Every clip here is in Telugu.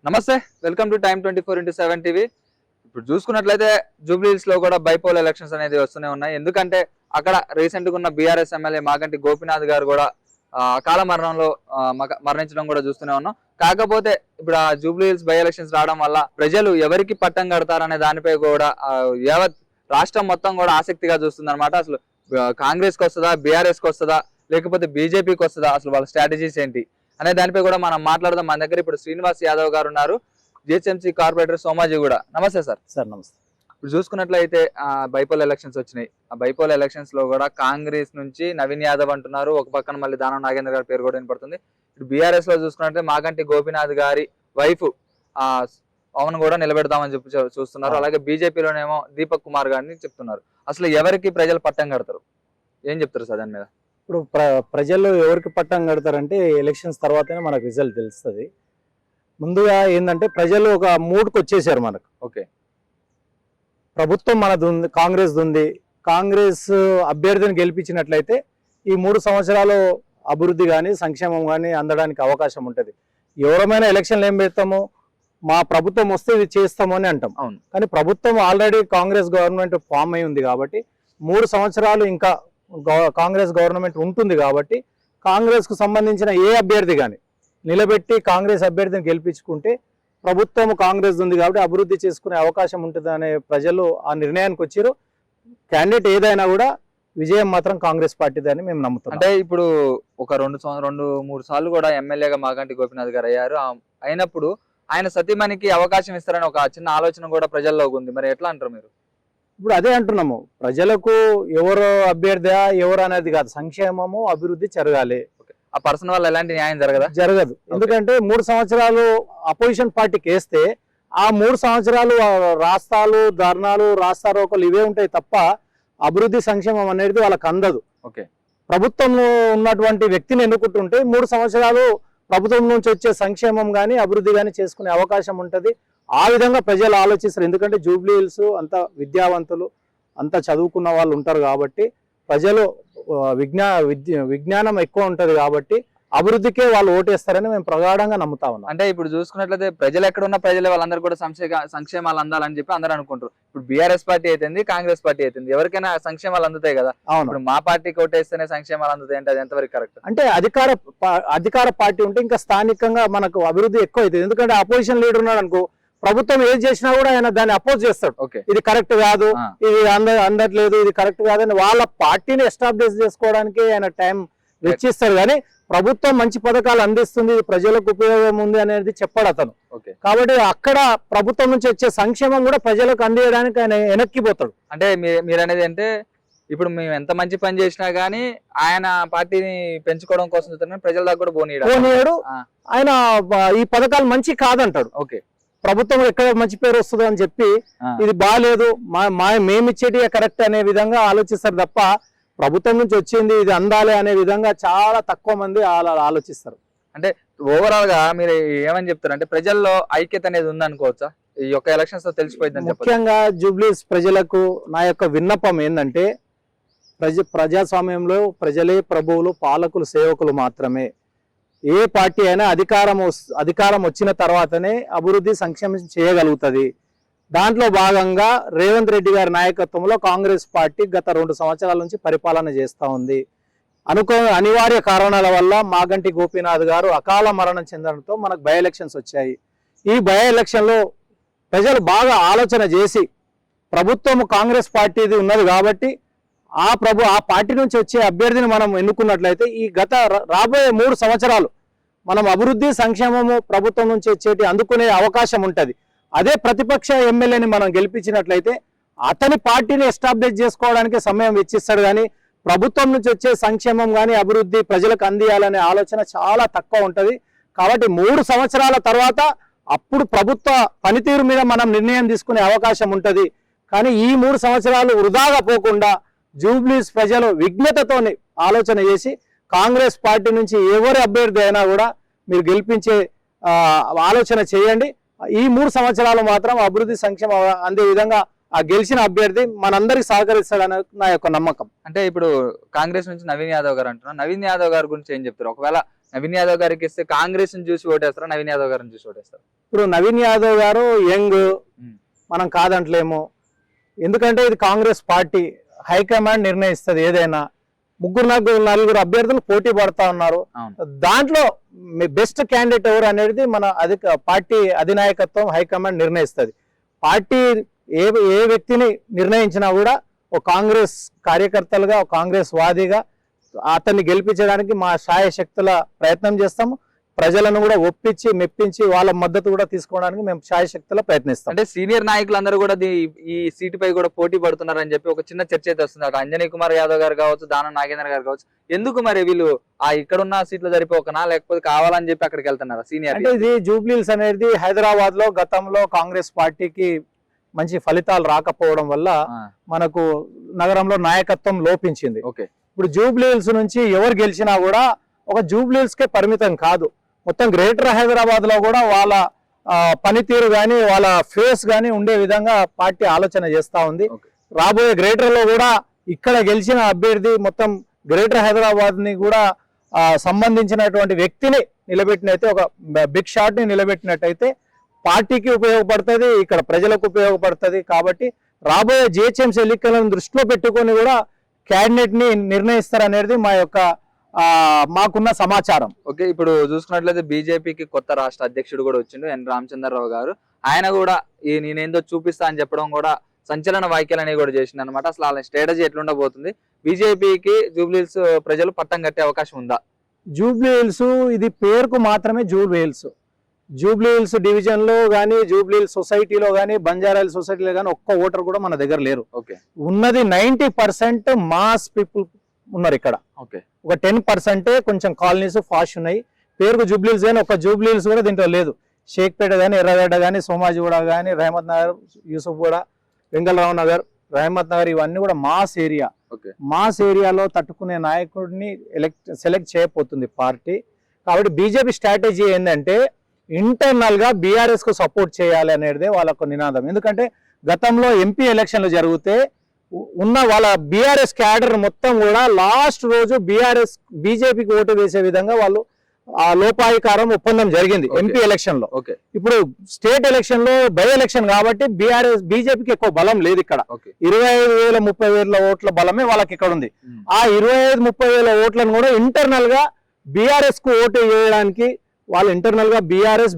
నమస్తే, welcome to time 24x7 TV. ఇప్పుడు చూసుకున్నట్లయితే జూబ్లీహిల్స్ లో కూడా బైపోల్ ఎలక్షన్స్ అనేది వస్తూనే ఉన్నాయి. ఎందుకంటే అక్కడ రీసెంట్ గా ఉన్న బీఆర్ఎస్ ఎమ్మెల్యే మాగంటి గోపీనాథ్ గారు కూడా అకాల మరణంలో మరణించడం కూడా చూస్తూనే ఉన్నాం. కాకపోతే ఇప్పుడు ఆ జూబ్లీహిల్స్ బై ఎలక్షన్స్ రావడం వల్ల ప్రజలు ఎవరికి పట్టం కడతారనే దానిపై కూడా యావత్ రాష్ట్రం మొత్తం కూడా ఆసక్తిగా చూస్తుంది అనమాట. అసలు కాంగ్రెస్ కి వస్తుందా, బీఆర్ఎస్ కి వస్తుందా, లేకపోతే బీజేపీకి వస్తుందా, అసలు వాళ్ళ స్ట్రాటజీస్ ఏంటి అనే దానిపై కూడా మనం మాట్లాడదాం. మన దగ్గర ఇప్పుడు శ్రీనివాస్ యాదవ్ గారు ఉన్నారు, జిహెచ్ఎంసీ కార్పొరేటర్ సోమాజీ కూడా. నమస్తే సార్. సార్ నమస్తే. ఇప్పుడు చూసుకున్నట్లయితే బైపోల్ ఎలక్షన్స్ వచ్చినాయి. ఆ బైపోల్ ఎలక్షన్స్ లో కూడా కాంగ్రెస్ నుంచి నవీన్ యాదవ్ అంటున్నారు, ఒక పక్కన మళ్ళీ దానం నాగేంద్ర గారి పేరు కూడా వినపడుతుంది. ఇప్పుడు బీఆర్ఎస్ లో చూసుకున్నట్లయితే మాగంటి గోపీనాథ్ గారి వైఫ్ అవును కూడా నిలబెడతామని చెప్పి చూస్తున్నారు. అలాగే బీజేపీలోనేమో దీపక్ కుమార్ గారిని చెప్తున్నారు. అసలు ఎవరికి ప్రజలు పట్టం కడతారు, ఏం చెప్తారు సార్ దాని మీద? ఇప్పుడు ప్రజలు ఎవరికి పట్టం కడతారంటే ఎలక్షన్స్ తర్వాతనే మనకు రిజల్ట్ తెలుస్తుంది. ముందుగా ఏంటంటే ప్రజలు ఒక మూడ్కి వచ్చేసారు. మనకు ఓకే, ప్రభుత్వం మనది ఉంది, కాంగ్రెస్ ఉంది. కాంగ్రెస్ అభ్యర్థిని గెలిపించినట్లయితే ఈ 3 సంవత్సరాలు అభివృద్ధి కానీ సంక్షేమం కానీ అందడానికి అవకాశం ఉంటుంది. ఎవరమైనా ఎలక్షన్లు ఏం పెడతాము, మా ప్రభుత్వం వస్తే ఇది చేస్తాము అని అంటాం. అవును, కానీ ప్రభుత్వం ఆల్రెడీ కాంగ్రెస్ గవర్నమెంట్ ఫామ్ అయి ఉంది కాబట్టి 3 సంవత్సరాలు ఇంకా కాంగ్రెస్ గవర్నమెంట్ ఉంటుంది కాబట్టి కాంగ్రెస్కు సంబంధించిన ఏ అభ్యర్థి కానీ నిలబెట్టి కాంగ్రెస్ అభ్యర్థిని గెలిపించుకుంటే ప్రభుత్వం కాంగ్రెస్ ఉంది కాబట్టి అభివృద్ధి చేసుకునే అవకాశం ఉంటుంది అనే ప్రజలు ఆ నిర్ణయానికి వచ్చారు. క్యాండిడేట్ ఏదైనా కూడా విజయం మాత్రం కాంగ్రెస్ పార్టీదని మేము నమ్ముతాం. అంటే ఇప్పుడు ఒక 2-3 సార్లు కూడా ఎమ్మెల్యేగా మాగంటి గోపీనాథ్ గారు అయ్యారు. అయినప్పుడు ఆయన సతీమణికి అవకాశం ఇస్తారని ఒక చిన్న ఆలోచన కూడా ప్రజల్లో ఉంది. మరి ఎట్లా అంటారు మీరు? ఇప్పుడు అదే అంటున్నాము, ప్రజలకు ఎవరు అభ్యర్థి ఎవరు అనేది కాదు, సంక్షేమము అభివృద్ధి జరగాలి. ఆ పర్సన్ వల్ల ఎలాంటి న్యాయం జరగదు. ఎందుకంటే 3 సంవత్సరాలు అపోజిషన్ పార్టీకి వేస్తే ఆ 3 సంవత్సరాలు రాస్తాలు, ధర్నాలు, రాస్తారోకలు ఇవే ఉంటాయి తప్ప అభివృద్ధి సంక్షేమం అనేది వాళ్ళకి అందదు. ఓకే, ప్రభుత్వంలో ఉన్నటువంటి వ్యక్తిని ఎన్నుకుంటుంటే 3 సంవత్సరాలు ప్రభుత్వం నుంచి వచ్చే సంక్షేమం కానీ అభివృద్ధి కానీ చేసుకునే అవకాశం ఉంటుంది. ఆ విధంగా ప్రజలు ఆలోచిస్తారు. ఎందుకంటే జూబ్లీహిల్స్ అంత విద్యావంతులు, అంత చదువుకున్న వాళ్ళు ఉంటారు కాబట్టి ప్రజలు విజ్ఞానం ఎక్కువ ఉంటుంది కాబట్టి అభివృద్ధికే వాళ్ళు ఓటేస్తారని మేము ప్రగాఢంగా నమ్ముతా ఉన్నాం. అంటే ఇప్పుడు చూసుకున్నట్లయితే ప్రజలు ఎక్కడ ఉన్న ప్రజలు వాళ్ళందరూ కూడా సంక్షేమాలు అందాలని చెప్పి అందరూ అనుకుంటారు. ఇప్పుడు బీఆర్ఎస్ పార్టీ అయితుంది, కాంగ్రెస్ పార్టీ అయితుంది, ఎవరికైనా సంక్షేమాలు అందుతాయి కదా. అవును, ఇప్పుడు మా పార్టీకి ఓటేస్తేనే సంక్షేమాలు అందుతాయి అంటే అది ఎంతవరకు కరెక్ట్? అంటే అధికార పార్టీ ఉంటే ఇంకా స్థానికంగా మనకు అభివృద్ధి ఎక్కువ అవుతుంది. ఎందుకంటే అపోజిషన్ లీడర్ ఉన్నాడు అనుకో, ప్రభుత్వం ఏది చేసినా కూడా ఆయన దాన్ని అపోజ్ చేస్తాడు. ఇది కరెక్ట్ కాదు, ఇది అందట్లేదు, ఇది కరెక్ట్ కాదని వాళ్ళ పార్టీని ఎస్టాబ్లిష్ చేసుకోవడానికి ఆయన టైం వెచ్చిస్తారు. కానీ ప్రభుత్వం మంచి పథకాలు అందిస్తుంది, ఇది ప్రజలకు ఉపయోగం ఉంది అనేది చెప్పాడు అతను. కాబట్టి అక్కడ ప్రభుత్వం నుంచి వచ్చే సంక్షేమం కూడా ప్రజలకు అందించడానికి ఆయన వెనక్కిపోతాడు. అంటే మీరు అనేది అంటే ఇప్పుడు మేము ఎంత మంచి పని చేసినా గానీ ఆయన పార్టీని పెంచుకోవడం కోసం ప్రజల దగ్గర కూడా పోనీయడు. ఆయన ఈ పథకాలు మంచి కాదంటాడు. ఓకే, ప్రభుత్వం ఎక్కడ మంచి పేరు వస్తుందో అని చెప్పి ఇది బాగాలేదు, మేమిచ్చేటి కరెక్ట్ అనే విధంగా ఆలోచిస్తారు తప్ప ప్రభుత్వం నుంచి వచ్చింది ఇది అందాలి అనే విధంగా చాలా తక్కువ మంది ఆలోచిస్తారు. అంటే ఓవరాల్ గా మీరు ఏమని చెప్తారు అంటే ప్రజల్లో ఐక్యత అనేది ఉందనుకోవచ్చా ఈ యొక్క ఎలక్షన్స్ తో తెలిసిపోయిందని? ముఖ్యంగా జూబ్లీహిల్స్ ప్రజలకు నా యొక్క విన్నపం ఏంటంటే ప్రజాస్వామ్యంలో ప్రజలే ప్రభువులు, పాలకులు, సేవకులు మాత్రమే. ఏ పార్టీ అయినా అధికారం వచ్చిన తర్వాతనే అభివృద్ధి సంక్షేమం చేయగలుగుతుంది. దాంట్లో భాగంగా రేవంత్ రెడ్డి గారి నాయకత్వంలో కాంగ్రెస్ పార్టీ గత 2 సంవత్సరాల నుంచి పరిపాలన చేస్తూ ఉంది. అనివార్య కారణాల వల్ల మాగంటి గోపీనాథ్ గారు అకాల మరణం చెందడంతో మనకు బై ఎలక్షన్స్ వచ్చాయి. ఈ బై ఎలక్షన్లో ప్రజలు బాగా ఆలోచన చేసి ప్రభుత్వం కాంగ్రెస్ పార్టీది ఉన్నది కాబట్టి ఆ పార్టీ నుంచి వచ్చే అభ్యర్థిని మనం ఎన్నుకున్నట్లయితే ఈ రాబోయే 3 సంవత్సరాలు మనం అభివృద్ధి సంక్షేమము ప్రభుత్వం నుంచి వచ్చేటి అందుకునే అవకాశం ఉంటుంది. అదే ప్రతిపక్ష ఎమ్మెల్యేని మనం గెలిపించినట్లయితే అతని పార్టీని ఎస్టాబ్లిష్ చేసుకోవడానికి సమయం వెచ్చిస్తాడు. కానీ ప్రభుత్వం నుంచి వచ్చే సంక్షేమం కానీ అభివృద్ధి ప్రజలకు అందియాలనే ఆలోచన చాలా తక్కువ ఉంటుంది. కాబట్టి 3 సంవత్సరాల తర్వాత అప్పుడు ప్రభుత్వ పనితీరు మీద మనం నిర్ణయం తీసుకునే అవకాశం ఉంటుంది. కానీ ఈ 3 సంవత్సరాలు వృధాగా పోకుండా జూబ్లీహిల్స్ ప్రజలు విజ్ఞతతోని ఆలోచన చేసి కాంగ్రెస్ పార్టీ నుంచి ఎవరి అభ్యర్థి అయినా కూడా మీరు గెలిపించే ఆలోచన చేయండి. ఈ 3 సంవత్సరాలు మాత్రం అభివృద్ధి సంక్షేమం అందే విధంగా ఆ గెలిచిన అభ్యర్థి మనందరికి సహకరిస్తాడని నా యొక్క నమ్మకం. అంటే ఇప్పుడు కాంగ్రెస్ నుంచి నవీన్ యాదవ్ గారు అంటున్నారు, నవీన్ యాదవ్ గారి గురించి ఏం చెప్తారు? ఒకవేళ నవీన్ యాదవ్ గారికి ఇస్తే కాంగ్రెస్ ని చూసి ఓటేస్తారా, నవీన్ యాదవ్ గారిని చూసి ఓటేస్తారు? ఇప్పుడు నవీన్ యాదవ్ గారు యంగ్, మనం కాదంటలేము. ఎందుకంటే ఇది కాంగ్రెస్ పార్టీ, హైకమాండ్ నిర్ణయిస్తుంది ఏదైనా. నలుగురు అభ్యర్థులు పోటీ పడతా ఉన్నారు. దాంట్లో బెస్ట్ క్యాండిడేట్ ఎవరు అనేది మన పార్టీ అధినాయకత్వం, హైకమాండ్ నిర్ణయిస్తుంది. పార్టీ ఏ వ్యక్తిని నిర్ణయించినా కూడా ఒక కాంగ్రెస్ కార్యకర్తలుగా, ఒక కాంగ్రెస్ వాదిగా అతన్ని గెలిపించడానికి మా శాయశక్తుల ప్రయత్నం చేస్తాము. ప్రజలను కూడా ఒప్పించి మెప్పించి వాళ్ళ మద్దతు కూడా తీసుకోవడానికి మేము శాయశక్తుల ప్రయత్నిస్తాం. అంటే సీనియర్ నాయకులందరూ కూడా ఈ సీటు పై కూడా పోటీ పడుతున్నారని చెప్పి ఒక చిన్న చర్చ అయితే వస్తుంది. అటు అంజనీ కుమార్ యాదవ్ గారు కావచ్చు, దానం నాగేంద్ర గారు కావచ్చు. ఎందుకు మరి వీళ్ళు ఇక్కడున్న సీట్లు సరిపోకనా, లేకపోతే కావాలని చెప్పి అక్కడికి వెళ్తున్నారా సీనియర్? అంటే ఇది జూబ్లీహిల్స్ అనేది హైదరాబాద్ లో గతంలో కాంగ్రెస్ పార్టీకి మంచి ఫలితాలు రాకపోవడం వల్ల మనకు నగరంలో నాయకత్వం లోపించింది. ఇప్పుడు జూబ్లీహిల్స్ నుంచి ఎవరు గెలిచినా కూడా ఒక జూబ్లీహిల్స్ కే పరిమితం కాదు, మొత్తం గ్రేటర్ హైదరాబాద్ లో కూడా వాళ్ళ పనితీరు గాని, వాళ్ళ ఫేస్ గాని ఉండే విధంగా పార్టీ ఆలోచన చేస్తా ఉంది. రాబోయే గ్రేటర్ లో కూడా ఇక్కడ గెలిచిన అభ్యర్థి మొత్తం గ్రేటర్ హైదరాబాద్ ని కూడా సంబంధించినటువంటి వ్యక్తిని నిలబెట్టినైతే, ఒక బిగ్ షాట్ ని నిలబెట్టినట్టయితే పార్టీకి ఉపయోగపడుతుంది, ఇక్కడ ప్రజలకు ఉపయోగపడుతుంది. కాబట్టి రాబోయే జిహెచ్ఎంసీ ఎన్నికలను దృష్టిలో పెట్టుకొని కూడా క్యాండిడేట్ ని నిర్ణయిస్తారనేది మాకున్న సమాచారం. ఓకే, ఇప్పుడు చూసుకున్నట్లయితే బీజేపీకి కొత్త రాష్ట్ర అధ్యక్షుడు కూడా వచ్చిండు, ఎన్ రామచంద్రరావు గారు. ఆయన కూడా నేనేందో చూపిస్తా అని చెప్పడం కూడా సంచలన వ్యాఖ్యలు అనేవి కూడా చేసింది అనమాట. అసలు వాళ్ళ స్ట్రాటజీ ఎట్లుండబోతుంది? బీజేపీకి జూబ్లీహిల్స్ ప్రజలు పట్టం కట్టే అవకాశం ఉందా? జూబ్లీహిల్స్ ఇది పేరుకు మాత్రమే జూబ్లీహిల్స్. జూబ్లీహిల్స్ డివిజన్ లో గానీ, జూబ్లీహిల్స్ సొసైటీలో గానీ, బంజారాహిల్స్ సొసైటీలో గానీ ఒక్క ఓటర్ కూడా మన దగ్గర లేరు. ఉన్నది 90% మాస్ పీపుల్ ఉన్నారు ఇక్కడ. ఒక 10% కొంచెం కాలనీస్ ఫాస్ట్ ఉన్నాయి. పేరుకు జూబ్లీహిల్స్ కానీ ఒక్క జూబ్లీహిల్స్ కూడా దీంట్లో లేదు. షేక్పేట కానీ, ఎర్రగడ్డ కానీ, సోమాజిగూడ కానీ, రహమత్ నగర్, యూసుఫ్గూడ, వెంగళరావు నగర్, రహమత్ నగర్ ఇవన్నీ కూడా మాస్ ఏరియా. మాస్ ఏరియాలో తట్టుకునే నాయకుడిని సెలెక్ట్ చేయబోతుంది పార్టీ. కాబట్టి బీజేపీ స్ట్రాటజీ ఏంటంటే ఇంటర్నల్ గా బీఆర్ఎస్ కు సపోర్ట్ చేయాలి అనేది వాళ్ళకు నినాదం. ఎందుకంటే గతంలో ఎంపీ ఎలక్షన్లు జరిగితే ఉన్న వాళ్ళ బీఆర్ఎస్ క్యాడర్ మొత్తం కూడా లాస్ట్ రోజు బీజేపీకి ఓటు వేసే విధంగా వాళ్ళు లోపాయికారం ఒప్పందం జరిగింది ఎంపీ ఎలక్షన్ లో. ఇప్పుడు స్టేట్ ఎలక్షన్ లో బై ఎలక్షన్ కాబట్టి బీజేపీకి ఎక్కువ బలం లేదు ఇక్కడ. 25,000-30,000 ఓట్ల బలమే వాళ్ళకి ఇక్కడ ఉంది. ఆ 25,000-30,000 ఓట్లను కూడా ఇంటర్నల్ గా బీఆర్ఎస్ కు ఓటు వేయడానికి వాళ్ళు ఇంటర్నల్ గా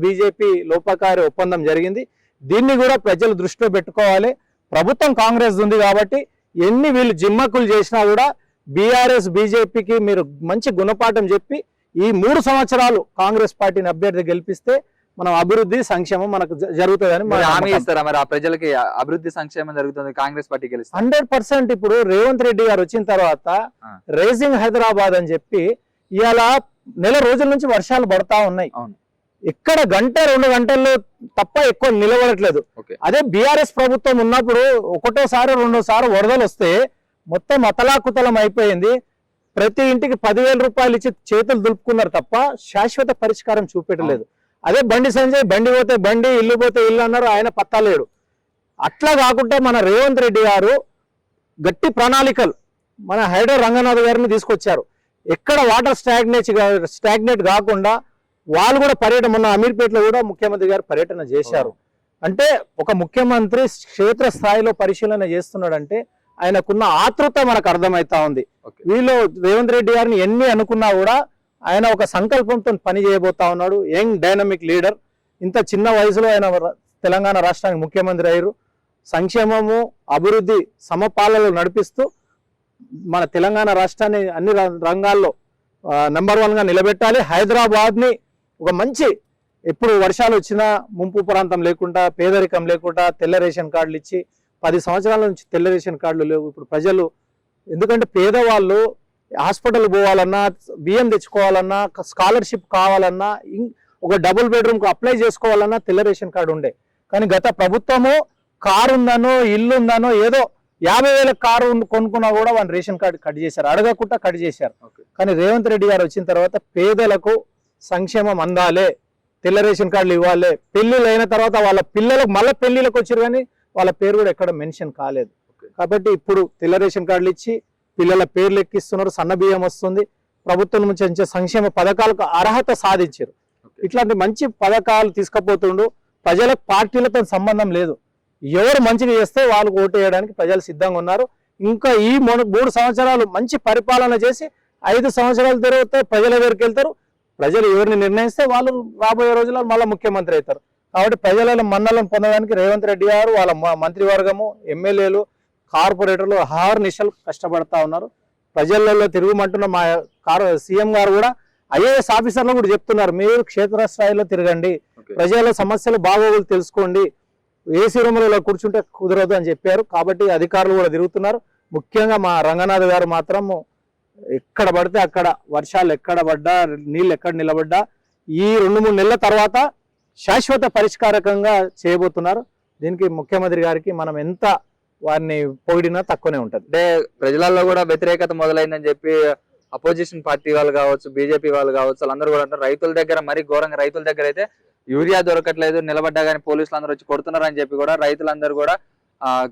బీజేపీ లోపాకారి ఒప్పందం జరిగింది. దీన్ని కూడా ప్రజలు దృష్టిలో పెట్టుకోవాలి. ప్రభుత్వం కాంగ్రెస్ ఉంది కాబట్టి ఎన్ని వీళ్ళు జిమ్మకులు చేసినా కూడా బీజేపీకి మీరు మంచి గుణపాఠం చెప్పి ఈ 3 సంవత్సరాలు కాంగ్రెస్ పార్టీని అభ్యర్థి గెలిపిస్తే మనం అభివృద్ధి సంక్షేమం మనకు జరుగుతుందని హామీ ఇస్తారా? మరి ఆ ప్రజలకి అభివృద్ధి సంక్షేమం జరుగుతుంది కాంగ్రెస్ పార్టీ గెలిస్తే? 100%. ఇప్పుడు రేవంత్ రెడ్డి గారు వచ్చిన తర్వాత రైజింగ్ హైదరాబాద్ అని చెప్పి ఇవాళ నెల రోజుల నుంచి వర్షాలు పడతా ఉన్నాయి. ఇక్కడ 1-2 గంటల్లో తప్ప ఎక్కువ నిలబడట్లేదు. అదే బీఆర్ఎస్ ప్రభుత్వం ఉన్నప్పుడు ఒకటోసారి 2సారి వరదలు వస్తే మొత్తం అతలాకుతలం అయిపోయింది. ప్రతి ఇంటికి 10,000 రూపాయలు ఇచ్చి చేతులు దులుపుకున్నారు తప్ప శాశ్వత పరిష్కారం చూపెట్టలేదు. అదే బండి సంజయ్ బండి పోతే బండి, ఇల్లు పోతే ఇల్లు అన్నారు, ఆయన పత్తాలేడు. అట్లా కాకుండా మన రేవంత్ రెడ్డి గారు గట్టి ప్రణాళికలు మన హైడర్ రంగనాథ్ గారిని తీసుకొచ్చారు. ఎక్కడ వాటర్ స్టాగ్నేట్ కాకుండా వాళ్ళు కూడా పర్యటన, మొన్న అమీర్పేటలో కూడా ముఖ్యమంత్రి గారు పర్యటన చేశారు. అంటే ఒక ముఖ్యమంత్రి క్షేత్ర స్థాయిలో పరిశీలన చేస్తున్నాడంటే ఆయనకున్న ఆతృత మనకు అర్థమవుతా ఉంది. వీళ్ళు రేవంత్ రెడ్డి గారిని ఎన్ని అనుకున్నా కూడా ఆయన ఒక సంకల్పంతో పని చేయబోతా ఉన్నాడు. Young dynamic leader. ఇంత చిన్న వయసులో ఆయన తెలంగాణ రాష్ట్రానికి ముఖ్యమంత్రి అయ్యారు. సంక్షేమము, అభివృద్ధి సమపాలనలు నడిపిస్తూ మన తెలంగాణ రాష్ట్రాన్ని అన్ని రంగాల్లో నెంబర్ 1 గా నిలబెట్టాలి. హైదరాబాద్ ని ఒక మంచి, ఎప్పుడు వర్షాలు వచ్చినా ముంపు ప్రాంతం లేకుండా, పేదరికం లేకుండా, తెల్ల రేషన్ కార్డులు ఇచ్చి 10 సంవత్సరాల నుంచి తెల్ల రేషన్ కార్డులు లేవు. ఇప్పుడు ప్రజలు, ఎందుకంటే పేదవాళ్ళు హాస్పిటల్ పోవాలన్నా, బియ్యం తెచ్చుకోవాలన్నా, స్కాలర్షిప్ కావాలన్నా, ఒక డబుల్ బెడ్రూమ్ కు అప్లై చేసుకోవాలన్నా తెల్ల రేషన్ కార్డు ఉండే. కానీ గత ప్రభుత్వము కారు ఉందనో, ఇల్లు ఉందనో, ఏదో 50,000 కారు కొనుక్కున్నా కూడా వాళ్ళు రేషన్ కార్డు కట్ చేశారు, అడగకుండా కట్ చేశారు. కానీ రేవంత్ రెడ్డి గారు వచ్చిన తర్వాత పేదలకు సంక్షేమం అందాలే, తెల్ల రేషన్ కార్డులు ఇవ్వాలి. పెళ్లిళ్ళు అయిన తర్వాత వాళ్ళ పిల్లలకు మళ్ళీ పెళ్లిళ్ళకి వచ్చారు కానీ వాళ్ళ పేరు కూడా ఎక్కడ మెన్షన్ కాలేదు. కాబట్టి ఇప్పుడు తెల్ల రేషన్ కార్డులు ఇచ్చి పిల్లల పేర్లు ఎక్కిస్తున్నారు. సన్న బియ్యం వస్తుంది. ప్రభుత్వం నుంచి వచ్చే సంక్షేమ పథకాలకు అర్హత సాధించారు. ఇట్లాంటి మంచి పథకాలు తీసుకుపోతుండు. ప్రజలకు పార్టీలతో సంబంధం లేదు. ఎవరు మంచిగా చేస్తే వాళ్ళకు ఓటు వేయడానికి ప్రజలు సిద్ధంగా ఉన్నారు. ఇంకా ఈ 3 సంవత్సరాలు మంచి పరిపాలన చేసి 5 సంవత్సరాలు తిరిగితే ప్రజల దగ్గరికి వెళ్తారు. ప్రజలు ఎవరిని నిర్ణయిస్తే వాళ్ళు రాబోయే రోజుల్లో మళ్ళీ ముఖ్యమంత్రి అవుతారు. కాబట్టి ప్రజల మన్నలను పొందడానికి రేవంత్ రెడ్డి గారు, వాళ్ళ మంత్రివర్గము, ఎమ్మెల్యేలు, కార్పొరేటర్లు నిశలు కష్టపడతా ఉన్నారు. ప్రజలలో తిరుగుమంటున్న మా సీఎం గారు కూడా ఐఏఎస్ ఆఫీసర్లు కూడా చెప్తున్నారు, మీరు క్షేత్రస్థాయిలో తిరగండి, ప్రజల సమస్యలు బాగోగులు తెలుసుకోండి, ఏసీ రూములలో కూర్చుంటే కుదరదు అని చెప్పారు. కాబట్టి అధికారులు కూడా తిరుగుతున్నారు. ముఖ్యంగా మా రంగనాథ్ గారు మాత్రం ఎక్కడ పడితే అక్కడ, వర్షాలు ఎక్కడ పడ్డా, నీళ్ళు ఎక్కడ నిలబడ్డా ఈ 2-3 నెలల తర్వాత శాశ్వత పరిష్కారకంగా చేయబోతున్నారు. దీనికి ముఖ్యమంత్రి గారికి మనం ఎంత వారిని పొగిడినా తక్కువనే ఉంటది. అంటే ప్రజలలో కూడా వ్యతిరేకత మొదలైందని చెప్పి అపోజిషన్ పార్టీ వాళ్ళు కావచ్చు, బీజేపీ వాళ్ళు కావచ్చు, వాళ్ళందరూ కూడా అంటారు. రైతుల దగ్గర మరీ ఘోరంగా, రైతుల దగ్గర అయితే యూరియా దొరకట్లేదు, నిలబడ్డా కానీ పోలీసులు అందరూ వచ్చి కొడుతున్నారు అని చెప్పి కూడా రైతులందరూ కూడా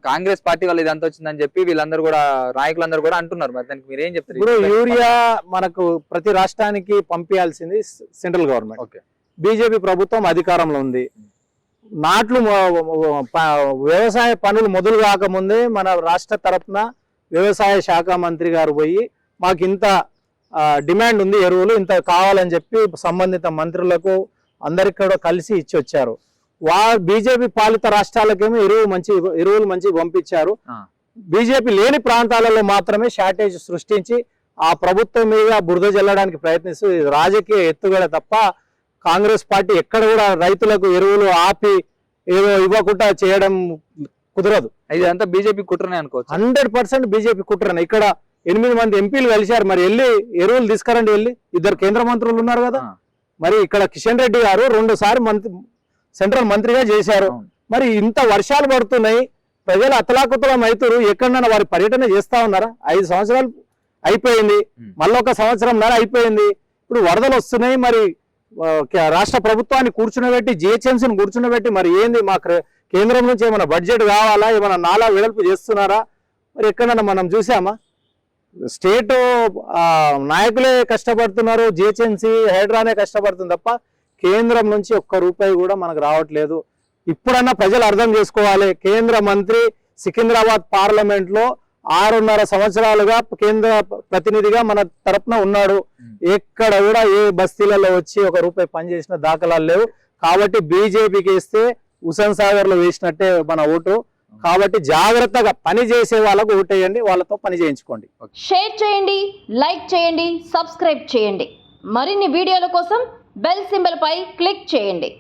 కాంగ్రెస్ పార్టీ వాళ్ళు ఇదంతా వచ్చిందని చెప్పి వీళ్ళందరూ కూడా, నాయకులందరూ కూడా అంటున్నారు. మరి దానికి మీరు ఏం చెప్తారు? ఇప్పుడు యూరియా మనకు ప్రతి రాష్ట్రానికి పంపించాల్సింది సెంట్రల్ గవర్నమెంట్. బీజేపీ ప్రభుత్వం అధికారంలో ఉంది. నాట్లు వ్యవసాయ పనులు మొదలు కాకముందే మన రాష్ట్ర తరఫున వ్యవసాయ శాఖ మంత్రి గారు పోయి మాకు ఇంత డిమాండ్ ఉంది, ఎరువులు ఇంత కావాలని చెప్పి సంబంధిత మంత్రులకు అందరికి కూడా కలిసి ఇచ్చి వచ్చారు. బీజేపీ పాలిత రాష్ట్రాలకేమో ఎరువులు మంచి పంపించారు. బీజేపీ లేని ప్రాంతాలలో మాత్రమే షార్టేజ్ సృష్టించి ఆ ప్రభుత్వం మీద బురద జల్లడానికి ప్రయత్నిస్తూ రాజకీయ ఎత్తుగడ తప్ప కాంగ్రెస్ పార్టీ ఎక్కడ కూడా రైతులకు ఎరువులు ఆపి ఏదో ఇవ్వకుండా చేయడం కుదరదు. ఇదంతా బీజేపీ కుట్రనే అనుకోవచ్చు. 100% బీజేపీ కుట్రనే. ఇక్కడ 8 మంది ఎంపీలు కలిశారు. మరి వెళ్ళి ఎరువులు తీసుకురండి, వెళ్ళి 2 కేంద్ర మంత్రులు ఉన్నారు కదా. మరి ఇక్కడ కిషన్ రెడ్డి గారు 2 సార్లు సెంట్రల్ మంత్రిగా చేశారు. మరి ఇంత వర్షాలు పడుతున్నాయి, ప్రజలు అతలాకుతలం అవుతారు, ఎక్కడన్నా వారి పర్యటన చేస్తా ఉన్నారా? 5 సంవత్సరాలు అయిపోయింది, మళ్ళీ 1 సంవత్సరంన్నర అయిపోయింది. ఇప్పుడు వరదలు వస్తున్నాయి. మరి రాష్ట్ర ప్రభుత్వాన్ని కూర్చునబెట్టి, జిహెచ్ఎంసీని కూర్చునబెట్టి మరి ఏంది మాకు కేంద్రం నుంచి ఏమైనా బడ్జెట్ కావాలా, ఏమైనా నాలా వెడల్పు చేస్తున్నారా? మరి ఎక్కడన్నా మనం చూసామా? స్టేట్ నాయకులే కష్టపడుతున్నారు, జిహెచ్ఎంసీ హైడ్రానే కష్టపడుతుంది తప్ప కేంద్రం నుంచి ₹1 కూడా మనకు రావట్లేదు. ఇప్పుడన్నా ప్రజలు అర్థం చేసుకోవాలి. కేంద్ర మంత్రి సికింద్రాబాద్ పార్లమెంట్ లో 6.5 సంవత్సరాలుగా కేంద్ర ప్రతినిధిగా మన తరపున ఉన్నాడు. ఎక్కడ కూడా ఏ బస్తీలలో వచ్చి ₹1 పనిచేసిన దాఖలాలు లేవు. కాబట్టి బీజేపీకి ఇస్తే హుసేన్ సాగర్ లో వేసినట్టే మన ఓటు. కాబట్టి జాగ్రత్తగా పని చేసే వాళ్ళకు ఓటేయండి, వాళ్ళతో పని చేయించుకోండి. షేర్ చేయండి, లైక్ చేయండి, సబ్స్క్రైబ్ చేయండి. మరిన్ని వీడియోల కోసం బెల్ సింబల్ పై క్లిక్ చేయండి.